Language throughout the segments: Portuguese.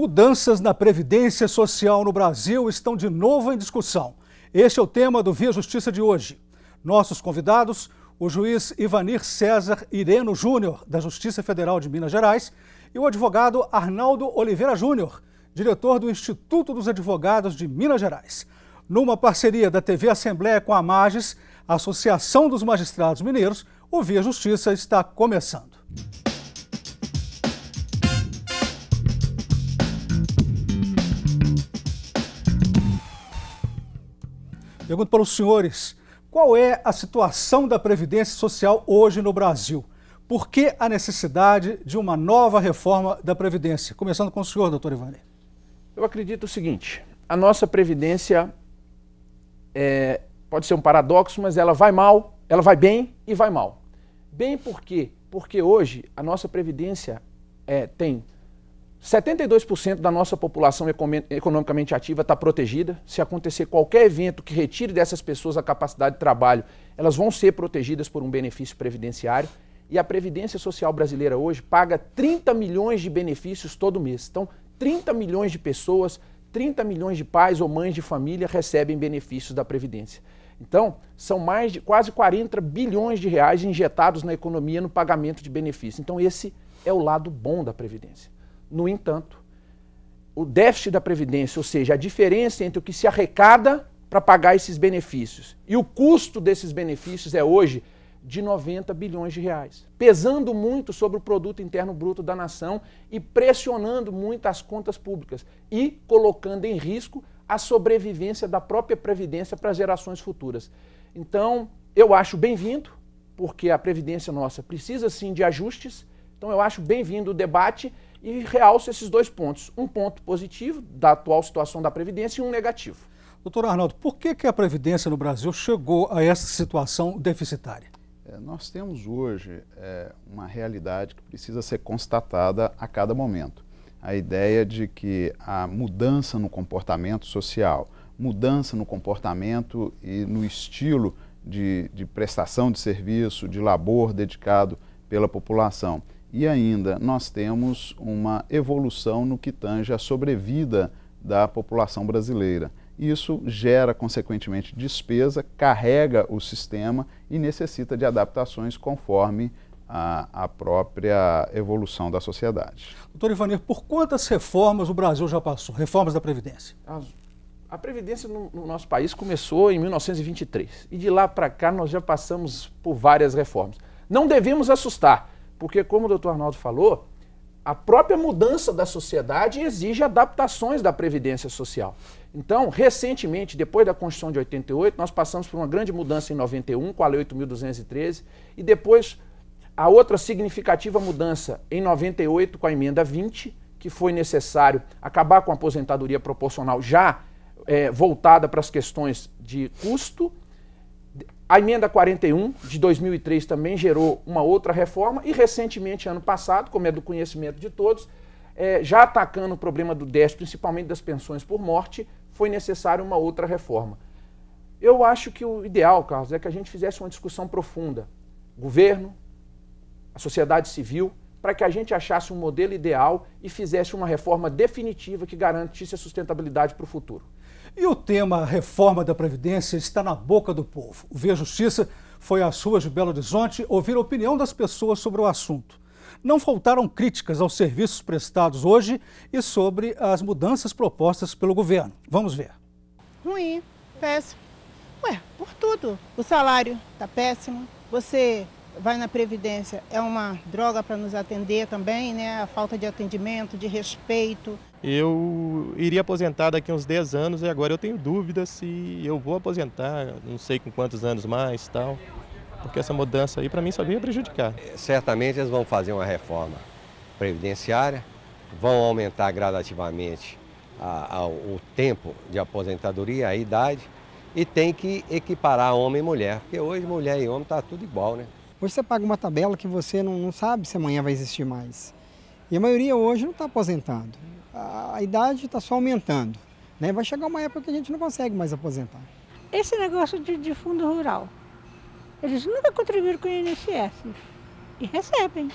Mudanças na Previdência Social no Brasil estão de novo em discussão. Este é o tema do Via Justiça de hoje. Nossos convidados, o juiz Ivanir César Ireno Júnior, da Justiça Federal de Minas Gerais, e o advogado Arnaldo Oliveira Júnior, diretor do Instituto dos Advogados de Minas Gerais. Numa parceria da TV Assembleia com a Magis, a Associação dos Magistrados Mineiros, o Via Justiça está começando. Pergunto para os senhores, qual é a situação da Previdência Social hoje no Brasil? Por que a necessidade de uma nova reforma da Previdência? Começando com o senhor, doutor Ivanir. Eu acredito o seguinte, a nossa Previdência pode ser um paradoxo, mas ela vai mal, ela vai bem e vai mal. Bem por quê? Porque hoje a nossa Previdência tem 72% da nossa população economicamente ativa está protegida. Se acontecer qualquer evento que retire dessas pessoas a capacidade de trabalho, elas vão ser protegidas por um benefício previdenciário. E a Previdência Social brasileira hoje paga 30 milhões de benefícios todo mês. Então, 30 milhões de pessoas, 30 milhões de pais ou mães de família recebem benefícios da Previdência. Então, são mais de quase 40 bilhões de reais injetados na economia no pagamento de benefícios. Então, esse é o lado bom da Previdência. No entanto, o déficit da Previdência, ou seja, a diferença entre o que se arrecada para pagar esses benefícios e o custo desses benefícios é hoje de 90 bilhões de reais, pesando muito sobre o produto interno bruto da nação e pressionando muito as contas públicas e colocando em risco a sobrevivência da própria Previdência para gerações futuras. Então, eu acho bem-vindo, porque a Previdência nossa precisa sim de ajustes, então eu acho bem-vindo o debate e realço esses dois pontos. Um ponto positivo da atual situação da Previdência e um negativo. Doutor Arnaldo, por que a Previdência no Brasil chegou a essa situação deficitária? Nós temos hoje uma realidade que precisa ser constatada a cada momento. A ideia de que a mudança no comportamento social, mudança no comportamento e no estilo de prestação de serviço, de labor dedicado pela população. E ainda nós temos uma evolução no que tange a sobrevida da população brasileira. Isso gera, consequentemente, despesa, carrega o sistema e necessita de adaptações conforme a própria evolução da sociedade. Doutor Ivanir, por quantas reformas o Brasil já passou? Reformas da Previdência? A Previdência no nosso país começou em 1923 e de lá para cá nós já passamos por várias reformas. Não devemos assustar, porque como o doutor Arnaldo falou, a própria mudança da sociedade exige adaptações da Previdência Social. Então, recentemente, depois da Constituição de 88, nós passamos por uma grande mudança em 91, com a Lei 8.213, e depois a outra significativa mudança em 98, com a Emenda 20, que foi necessário acabar com a aposentadoria proporcional já voltada para as questões de custo. A Emenda 41, de 2003, também gerou uma outra reforma e, recentemente, ano passado, como é do conhecimento de todos, já atacando o problema do déficit, principalmente das pensões por morte, foi necessária uma outra reforma. Eu acho que o ideal, Carlos, é que a gente fizesse uma discussão profunda, governo, a sociedade civil, para que a gente achasse um modelo ideal e fizesse uma reforma definitiva que garantisse a sustentabilidade para o futuro. E o tema reforma da Previdência está na boca do povo. O Via Justiça foi às ruas de Belo Horizonte ouvir a opinião das pessoas sobre o assunto. Não faltaram críticas aos serviços prestados hoje e sobre as mudanças propostas pelo governo. Vamos ver. Ruim, péssimo. Por tudo. O salário está péssimo. Você vai na Previdência, é uma droga para nos atender também, né? A falta de atendimento, de respeito. Eu iria aposentar daqui a uns 10 anos e agora eu tenho dúvidas se eu vou aposentar, não sei com quantos anos mais e tal, porque essa mudança aí para mim só veio prejudicar. Certamente eles vão fazer uma reforma previdenciária, vão aumentar gradativamente o tempo de aposentadoria, a idade, e tem que equiparar homem e mulher, porque hoje mulher e homem está tudo igual, né? Hoje você paga uma tabela que você não sabe se amanhã vai existir mais. E a maioria hoje não está aposentado. A idade está só aumentando, né? Vai chegar uma época que a gente não consegue mais aposentar. Esse negócio de fundo rural, eles nunca contribuíram com o INSS e recebem.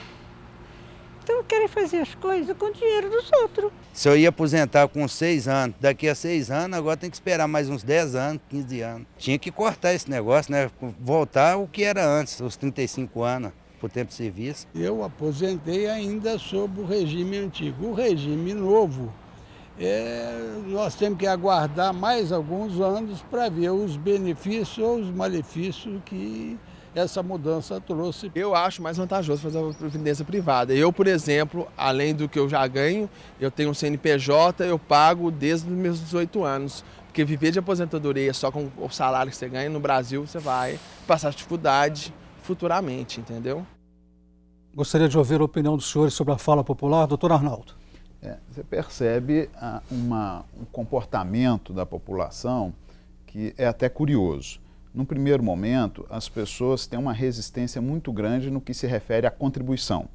Então querem fazer as coisas com o dinheiro dos outros. Se eu ia aposentar com 6 anos, daqui a 6 anos, agora tem que esperar mais uns 10 anos, 15 anos. Tinha que cortar esse negócio, né? Voltar o que era antes, os 35 anos, por tempo de serviço. Eu aposentei ainda sob o regime antigo. O regime novo, nós temos que aguardar mais alguns anos para ver os benefícios ou os malefícios que essa mudança trouxe. Eu acho mais vantajoso fazer uma previdência privada. Eu, por exemplo, além do que eu já ganho, eu tenho um CNPJ, eu pago desde os meus 18 anos. Porque viver de aposentadoria só com o salário que você ganha no Brasil, você vai passar dificuldade futuramente, entendeu? Gostaria de ouvir a opinião dos senhores sobre a fala popular. Doutor Arnaldo. Você percebe um comportamento da população que é até curioso. Num primeiro momento, as pessoas têm uma resistência muito grande no que se refere à contribuição.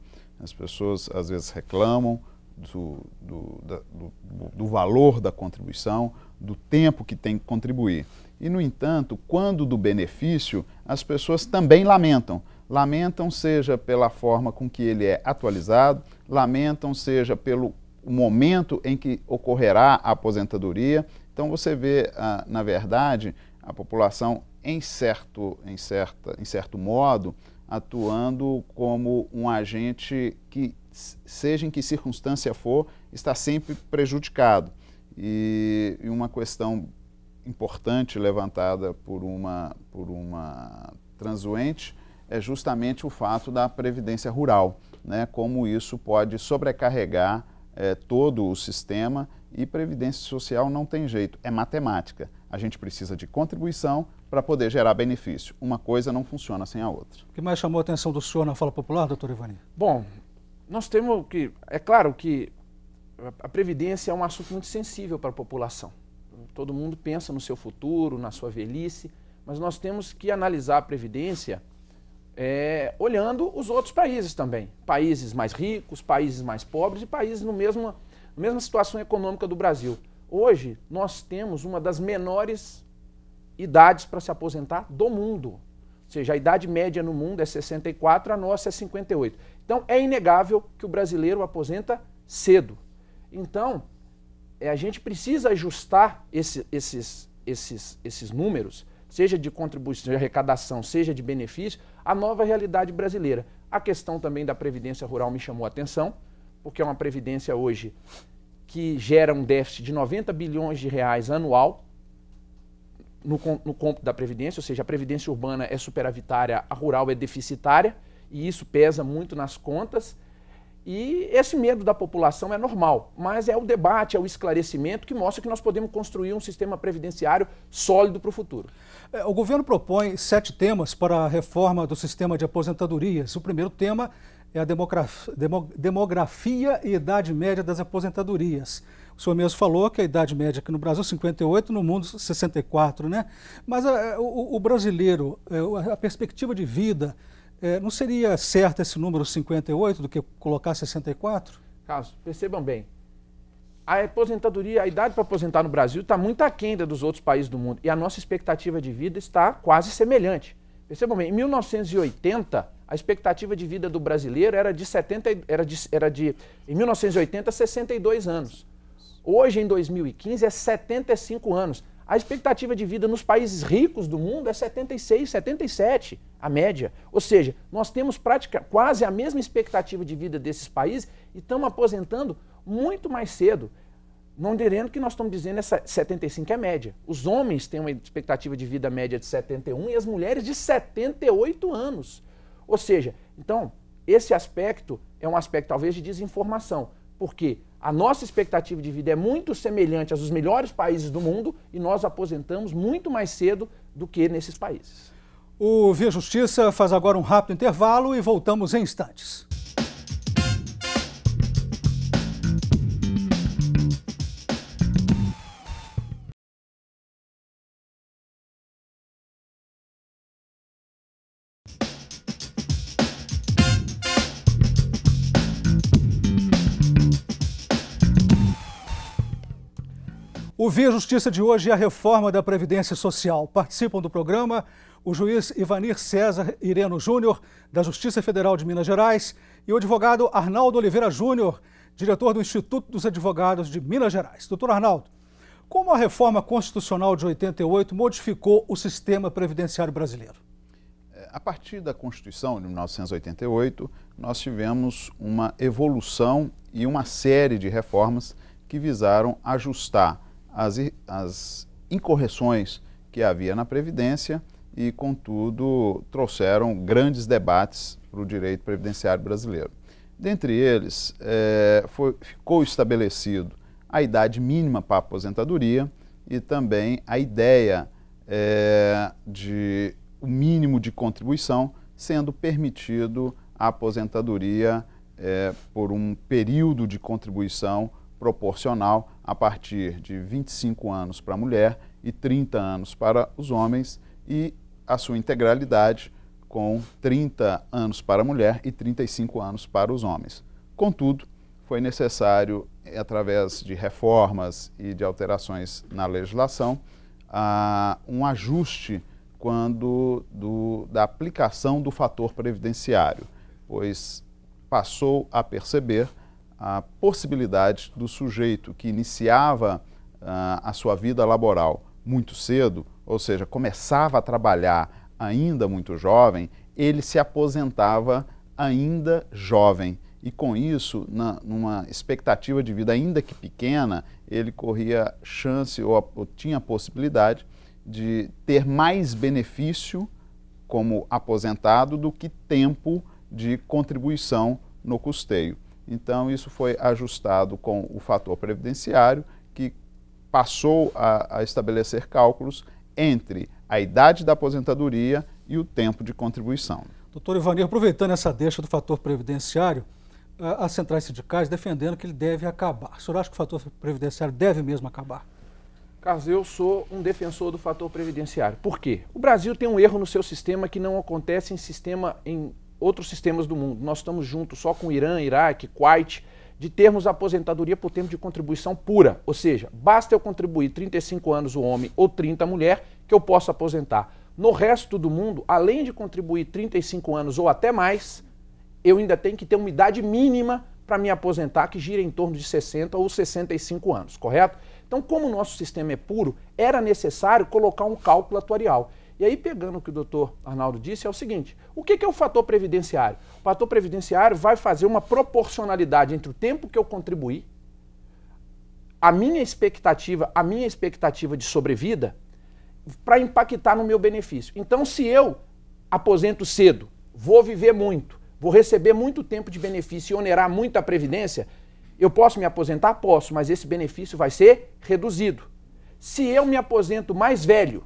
As pessoas, às vezes, reclamam do valor da contribuição, do tempo que tem que contribuir. E, no entanto, quando do benefício, as pessoas também lamentam. Lamentam, seja pela forma com que ele é atualizado, lamentam, seja pelo momento em que ocorrerá a aposentadoria. Então, você vê, na verdade, a população em certo modo, atuando como um agente que, seja em que circunstância for, está sempre prejudicado. E uma questão importante levantada por uma transuente é justamente o fato da previdência rural, né? Como isso pode sobrecarregar todo o sistema, e previdência social não tem jeito, é matemática. A gente precisa de contribuição para poder gerar benefício. Uma coisa não funciona sem a outra. O que mais chamou a atenção do senhor na fala popular, doutor Ivanir? Bom, nós temos que... É claro que a previdência é um assunto muito sensível para a população. Todo mundo pensa no seu futuro, na sua velhice, mas nós temos que analisar a previdência olhando os outros países também. Países mais ricos, países mais pobres e países na mesma situação econômica do Brasil. Hoje, nós temos uma das menores idades para se aposentar do mundo. Ou seja, a idade média no mundo é 64, a nossa é 58. Então, é inegável que o brasileiro aposenta cedo. Então, a gente precisa ajustar esses números, seja de contribuição, de arrecadação, seja de benefício, à nova realidade brasileira. A questão também da Previdência Rural me chamou a atenção, porque é uma previdência hoje que gera um déficit de 90 bilhões de reais anual no cômputo da Previdência, ou seja, a Previdência Urbana é superavitária, a rural é deficitária, e isso pesa muito nas contas. E esse medo da população é normal, mas é o debate, é o esclarecimento que mostra que nós podemos construir um sistema previdenciário sólido para o futuro. O governo propõe 7 temas para a reforma do sistema de aposentadorias. O primeiro tema é a demografia e idade média das aposentadorias. O senhor mesmo falou que a idade média aqui no Brasil é 58, no mundo 64, né? Mas o brasileiro, a perspectiva de vida, não seria certo esse número 58 do que colocar 64? Carlos, percebam bem, a aposentadoria, a idade para aposentar no Brasil está muito aquém dos outros países do mundo e a nossa expectativa de vida está quase semelhante. Percebam bem, em 1980, a expectativa de vida do brasileiro em 1980, 62 anos. Hoje, em 2015, é 75 anos. A expectativa de vida nos países ricos do mundo é 76, 77, a média. Ou seja, nós temos quase a mesma expectativa de vida desses países e estamos aposentando muito mais cedo. Não direndo que nós estamos dizendo essa 75 é média. Os homens têm uma expectativa de vida média de 71 e as mulheres de 78 anos. Ou seja, então, esse aspecto é um aspecto talvez de desinformação, porque a nossa expectativa de vida é muito semelhante às dos melhores países do mundo e nós aposentamos muito mais cedo do que nesses países. O Via Justiça faz agora um rápido intervalo e voltamos em instantes. O Via Justiça de hoje é a reforma da Previdência Social. Participam do programa o juiz Ivanir César Ireno Júnior, da Justiça Federal de Minas Gerais, e o advogado Arnaldo Oliveira Júnior, diretor do Instituto dos Advogados de Minas Gerais. Doutor Arnaldo, como a reforma constitucional de 88 modificou o sistema previdenciário brasileiro? A partir da Constituição de 1988, nós tivemos uma evolução e uma série de reformas que visaram ajustar as incorreções que havia na Previdência e, contudo, trouxeram grandes debates para o direito previdenciário brasileiro. Dentre eles, ficou estabelecido a idade mínima para a aposentadoria e também a ideia de o mínimo de contribuição, sendo permitido a aposentadoria por um período de contribuição proporcional a partir de 25 anos para a mulher e 30 anos para os homens e a sua integralidade com 30 anos para a mulher e 35 anos para os homens. Contudo, foi necessário, através de reformas e de alterações na legislação, um ajuste da aplicação do fator previdenciário, pois passou a perceber a possibilidade do sujeito que iniciava a sua vida laboral muito cedo, ou seja, começava a trabalhar ainda muito jovem, ele se aposentava ainda jovem. E com isso, numa expectativa de vida ainda que pequena, ele corria chance ou tinha a possibilidade de ter mais benefício como aposentado do que tempo de contribuição no custeio. Então, isso foi ajustado com o fator previdenciário, que passou a estabelecer cálculos entre a idade da aposentadoria e o tempo de contribuição. Doutor Ivanir, aproveitando essa deixa do fator previdenciário, as centrais sindicais defendendo que ele deve acabar. O senhor acha que o fator previdenciário deve mesmo acabar? Carlos, eu sou um defensor do fator previdenciário. Por quê? O Brasil tem um erro no seu sistema que não acontece em outros sistemas do mundo. Nós estamos juntos só com o Irã, Iraque, Kuwait, de termos aposentadoria por tempo de contribuição pura. Ou seja, basta eu contribuir 35 anos o homem ou 30 a mulher que eu posso aposentar. No resto do mundo, além de contribuir 35 anos ou até mais, eu ainda tenho que ter uma idade mínima para me aposentar, que gira em torno de 60 ou 65 anos, correto? Então, como o nosso sistema é puro, era necessário colocar um cálculo atuarial. E aí, pegando o que o doutor Arnaldo disse, é o seguinte: o que é o fator previdenciário? O fator previdenciário vai fazer uma proporcionalidade entre o tempo que eu contribuí, a minha expectativa de sobrevida, para impactar no meu benefício. Então, se eu aposento cedo, vou viver muito, vou receber muito tempo de benefício e onerar muito a Previdência, eu posso me aposentar? Posso, mas esse benefício vai ser reduzido. Se eu me aposento mais velho,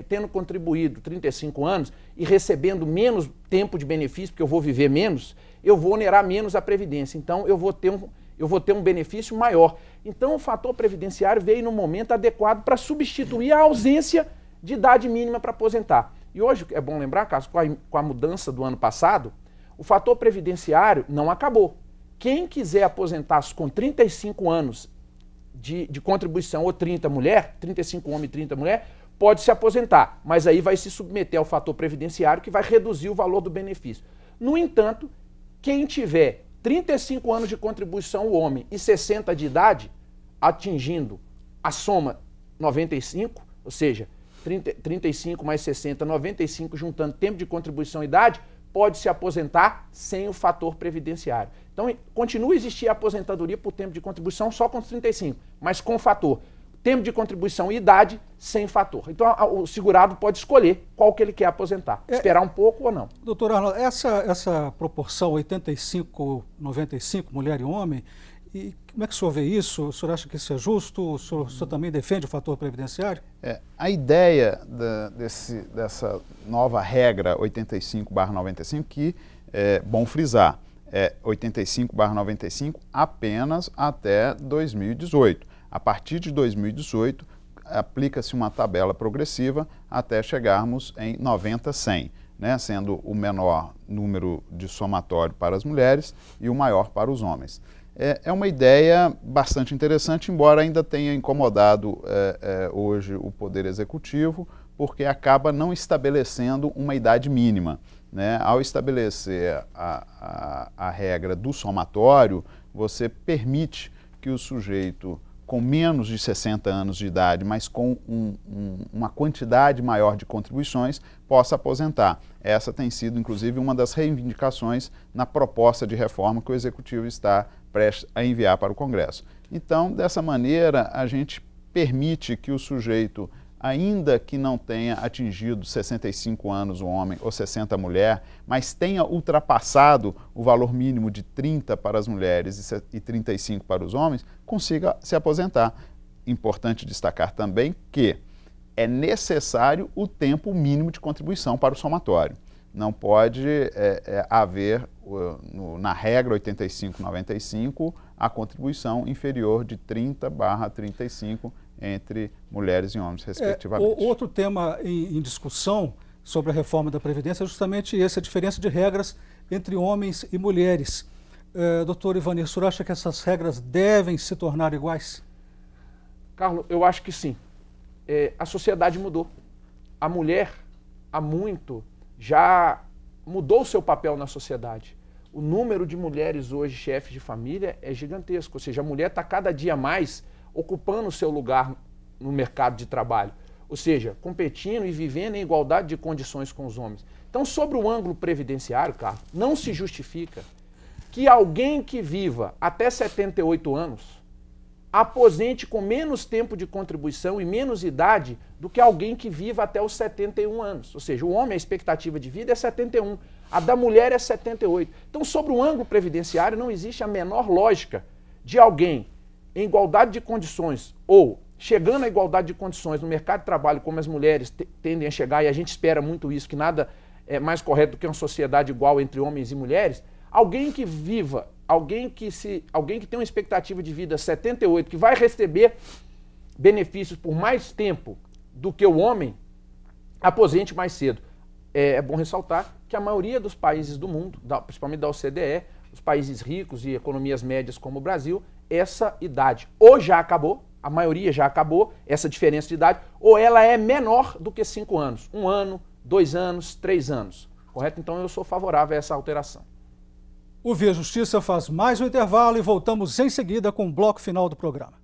tendo contribuído 35 anos e recebendo menos tempo de benefício, porque eu vou viver menos, eu vou onerar menos a Previdência. Então, eu vou ter um benefício maior. Então, o fator previdenciário veio no momento adequado para substituir a ausência de idade mínima para aposentar. E hoje, é bom lembrar, Carlos, com a mudança do ano passado, o fator previdenciário não acabou. Quem quiser aposentar-se com 35 anos de contribuição ou 30 mulher, 35 homem e 30 mulher, pode se aposentar, mas aí vai se submeter ao fator previdenciário que vai reduzir o valor do benefício. No entanto, quem tiver 35 anos de contribuição o homem e 60 de idade, atingindo a soma 95, ou seja, 35 mais 60, 95, juntando tempo de contribuição e idade, pode se aposentar sem o fator previdenciário. Então, continua a existir a aposentadoria por tempo de contribuição só com os 35, mas com fator. Tempo de contribuição e idade sem fator. Então, o segurado pode escolher qual que ele quer aposentar. Esperar um pouco ou não. Doutor Arnaldo, essa proporção 85-95, mulher e homem, e como é que o senhor vê isso? O senhor acha que isso é justo? O senhor também defende o fator previdenciário? A ideia dessa nova regra 85/95, que é bom frisar, é 85/95 apenas até 2018. A partir de 2018, aplica-se uma tabela progressiva até chegarmos em 90/100, né, sendo o menor número de somatório para as mulheres e o maior para os homens. É uma ideia bastante interessante, embora ainda tenha incomodado hoje o Poder Executivo, porque acaba não estabelecendo uma idade mínima. né? Ao estabelecer a regra do somatório, você permite que o sujeito com menos de 60 anos de idade, mas com uma quantidade maior de contribuições, possa aposentar. Essa tem sido, inclusive, uma das reivindicações na proposta de reforma que o Executivo está prestes a enviar para o Congresso. Então, dessa maneira, a gente permite que o sujeito, ainda que não tenha atingido 65 anos o homem ou 60 a mulher, mas tenha ultrapassado o valor mínimo de 30 para as mulheres e 35 para os homens, consiga se aposentar. Importante destacar também que é necessário o tempo mínimo de contribuição para o somatório. Não pode haver, na regra 85-95, a contribuição inferior de 30/35 entre mulheres e homens, respectivamente. Outro tema em discussão sobre a reforma da Previdência é justamente essa, a diferença de regras entre homens e mulheres. Doutor Ivanir, o senhor acha que essas regras devem se tornar iguais? Carlos, eu acho que sim. A sociedade mudou. A mulher, há muito, já mudou o seu papel na sociedade. O número de mulheres hoje, chefes de família, é gigantesco. Ou seja, a mulher está cada dia mais ocupando o seu lugar no mercado de trabalho. Ou seja, competindo e vivendo em igualdade de condições com os homens. Então, sobre o ângulo previdenciário, Carlos, não se justifica que alguém que viva até 78 anos aposente com menos tempo de contribuição e menos idade do que alguém que viva até os 71 anos. Ou seja, o homem, a expectativa de vida é 71, a da mulher é 78. Então, sobre o ângulo previdenciário, não existe a menor lógica de alguém em igualdade de condições ou chegando à igualdade de condições no mercado de trabalho, como as mulheres tendem a chegar, e a gente espera muito isso, que nada é mais correto do que uma sociedade igual entre homens e mulheres, alguém que viva, alguém que tem uma expectativa de vida 78, que vai receber benefícios por mais tempo do que o homem, aposente mais cedo. É bom ressaltar que a maioria dos países do mundo, principalmente da OCDE, os países ricos e economias médias como o Brasil, essa idade ou já acabou, a maioria já acabou, essa diferença de idade, ou ela é menor do que 5 anos, 1 ano, 2 anos, 3 anos. Correto? Então eu sou favorável a essa alteração. O Via Justiça faz mais um intervalo e voltamos em seguida com o bloco final do programa.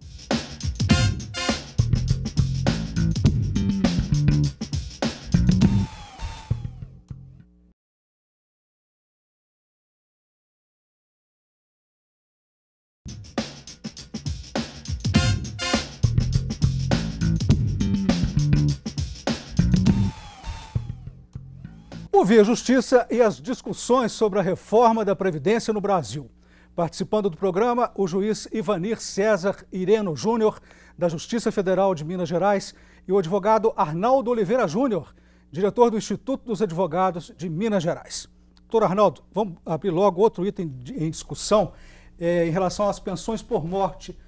O Via Justiça e as discussões sobre a reforma da Previdência no Brasil. Participando do programa, o juiz Ivanir César Ireno Júnior, da Justiça Federal de Minas Gerais, e o advogado Arnaldo Oliveira Júnior, diretor do Instituto dos Advogados de Minas Gerais. Doutor Arnaldo, vamos abrir logo outro item em discussão em relação às pensões por morte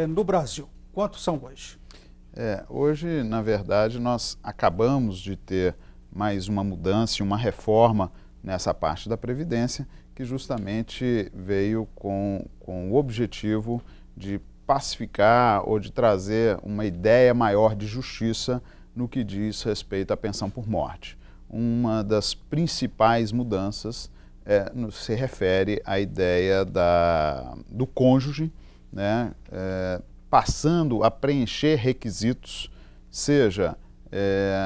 no Brasil. Quantos são hoje? Hoje, na verdade, nós acabamos de ter mais uma mudança e uma reforma nessa parte da Previdência, que justamente veio com o objetivo de pacificar ou de trazer uma ideia maior de justiça no que diz respeito à pensão por morte. Uma das principais mudanças se refere à ideia do cônjuge, né, passando a preencher requisitos, seja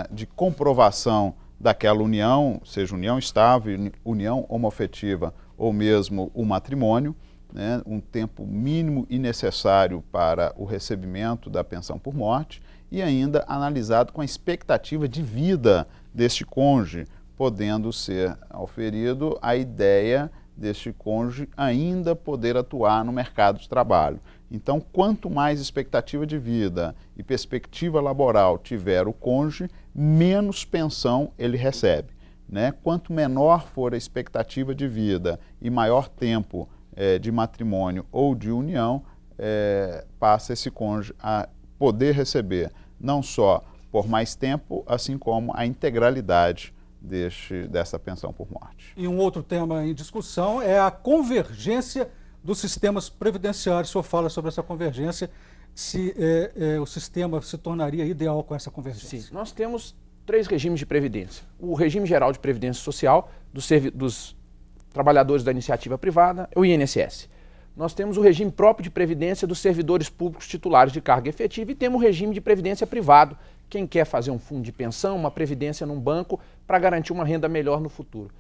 de comprovação daquela união, seja união estável, união homoafetiva ou mesmo o matrimônio, né, um tempo mínimo e necessário para o recebimento da pensão por morte e ainda analisado com a expectativa de vida deste cônjuge, podendo ser oferido a ideia deste cônjuge ainda poder atuar no mercado de trabalho. Então, quanto mais expectativa de vida e perspectiva laboral tiver o cônjuge, menos pensão ele recebe, né? Quanto menor for a expectativa de vida e maior tempo de matrimônio ou de união, passa esse cônjuge a poder receber não só por mais tempo, assim como a integralidade dessa pensão por morte. E um outro tema em discussão é a convergência dos sistemas previdenciários. O senhor fala sobre essa convergência, se o sistema se tornaria ideal com essa convergência. Sim, nós temos três regimes de previdência. O regime geral de previdência social dos trabalhadores da iniciativa privada, o INSS. Nós temos o regime próprio de previdência dos servidores públicos titulares de carga efetiva e temos o regime de previdência privado, quem quer fazer um fundo de pensão, uma previdência num banco para garantir uma renda melhor no futuro.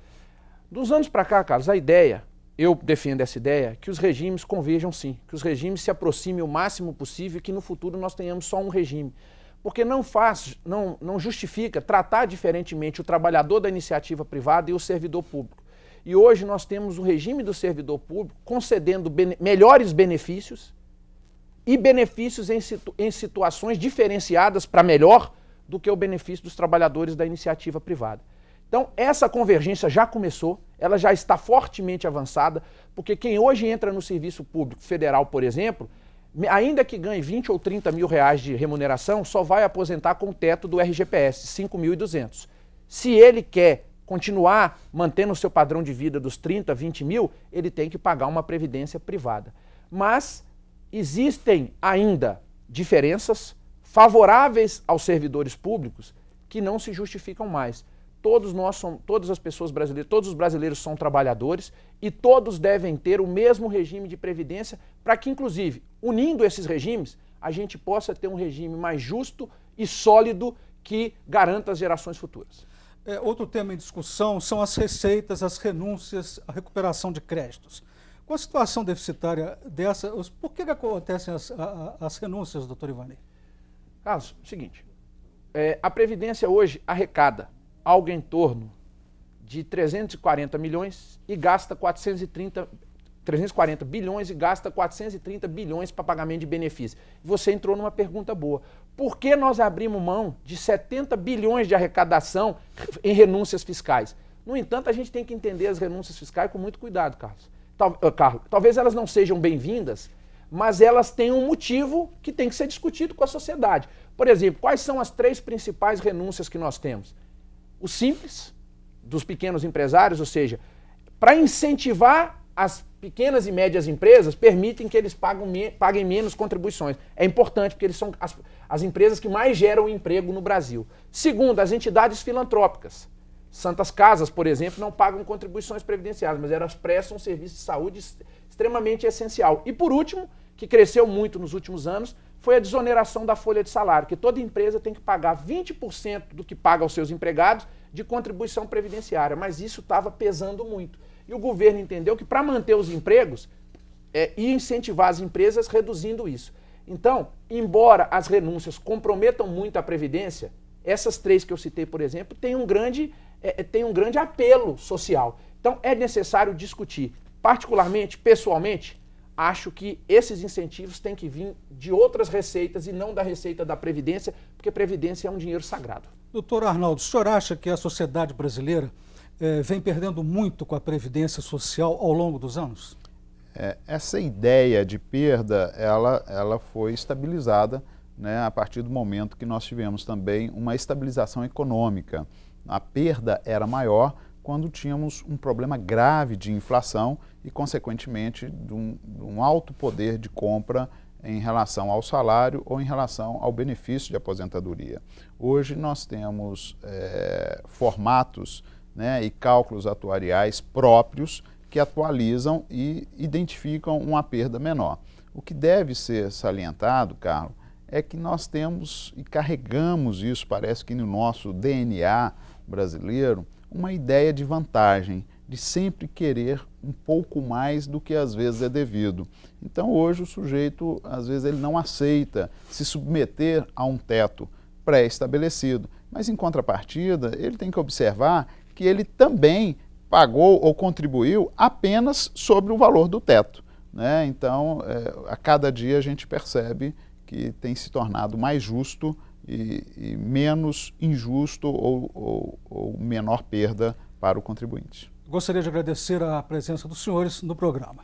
Dos anos para cá, Carlos, a ideia, eu defendo essa ideia, que os regimes converjam sim, que os regimes se aproximem o máximo possível e que no futuro nós tenhamos só um regime. Porque não justifica tratar diferentemente o trabalhador da iniciativa privada e o servidor público. E hoje nós temos o regime do servidor público concedendo melhores benefícios e benefícios em situações diferenciadas para melhor do que o benefício dos trabalhadores da iniciativa privada. Então, essa convergência já começou, ela já está fortemente avançada, porque quem hoje entra no serviço público federal, por exemplo, ainda que ganhe 20 ou 30 mil reais de remuneração, só vai aposentar com o teto do RGPS, 5.200. Se ele quer continuar mantendo o seu padrão de vida dos 30, 20 mil, ele tem que pagar uma previdência privada. Mas existem ainda diferenças favoráveis aos servidores públicos que não se justificam mais. Todas as pessoas brasileiras, todos os brasileiros são trabalhadores e todos devem ter o mesmo regime de previdência para que, inclusive, unindo esses regimes, a gente possa ter um regime mais justo e sólido que garanta as gerações futuras. Outro tema em discussão são as receitas, as renúncias, a recuperação de créditos. Com a situação deficitária dessa, por que acontecem as renúncias, doutor Ivani? Carlos, seguinte, a Previdência hoje arrecada algo em torno de 340 milhões e gasta 340 bilhões e gasta 430 bilhões para pagamento de benefícios. Você entrou numa pergunta boa. Por que nós abrimos mão de 70 bilhões de arrecadação em renúncias fiscais? No entanto, a gente tem que entender as renúncias fiscais com muito cuidado, Carlos. Talvez elas não sejam bem-vindas, mas elas têm um motivo que tem que ser discutido com a sociedade. Por exemplo, quais são as três principais renúncias que nós temos? O simples, dos pequenos empresários, ou seja, para incentivar as pequenas e médias empresas, permitem que eles paguem menos contribuições. É importante, porque eles são as empresas que mais geram emprego no Brasil. Segundo, as entidades filantrópicas. Santas Casas, por exemplo, não pagam contribuições previdenciárias, mas elas prestam um serviço de saúde extremamente essencial. E por último, que cresceu muito nos últimos anos, foi a desoneração da folha de salário, que toda empresa tem que pagar 20% do que paga aos seus empregados de contribuição previdenciária, mas isso estava pesando muito. E o governo entendeu que para manter os empregos, ia incentivar as empresas reduzindo isso. Então, embora as renúncias comprometam muito a Previdência, essas três que eu citei, por exemplo, têm um grande apelo social. Então, é necessário discutir. Particularmente, pessoalmente, acho que esses incentivos têm que vir de outras receitas e não da receita da Previdência, porque Previdência é um dinheiro sagrado. Doutor Arnaldo, o senhor acha que a sociedade brasileira vem perdendo muito com a Previdência Social ao longo dos anos? Essa ideia de perda, ela foi estabilizada, né, a partir do momento que nós tivemos também uma estabilização econômica. A perda era maior quando tínhamos um problema grave de inflação e, consequentemente, de um alto poder de compra em relação ao salário ou em relação ao benefício de aposentadoria. Hoje nós temos formatos, né, e cálculos atuariais próprios que atualizam e identificam uma perda menor. O que deve ser salientado, Carlos, é que nós temos e carregamos isso, parece que no nosso DNA brasileiro, uma ideia de vantagem, de sempre querer um pouco mais do que às vezes é devido. Então hoje o sujeito, às vezes, ele não aceita se submeter a um teto pré-estabelecido, mas em contrapartida ele tem que observar que ele também pagou ou contribuiu apenas sobre o valor do teto, né? Então, a cada dia a gente percebe que tem se tornado mais justo e menos injusto ou menor perda para o contribuinte. Gostaria de agradecer a presença dos senhores no programa.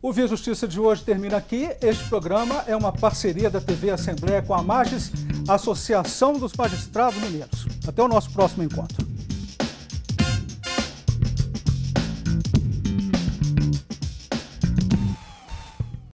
O Via Justiça de hoje termina aqui. Este programa é uma parceria da TV Assembleia com a Magis, Associação dos Magistrados Mineiros. Até o nosso próximo encontro.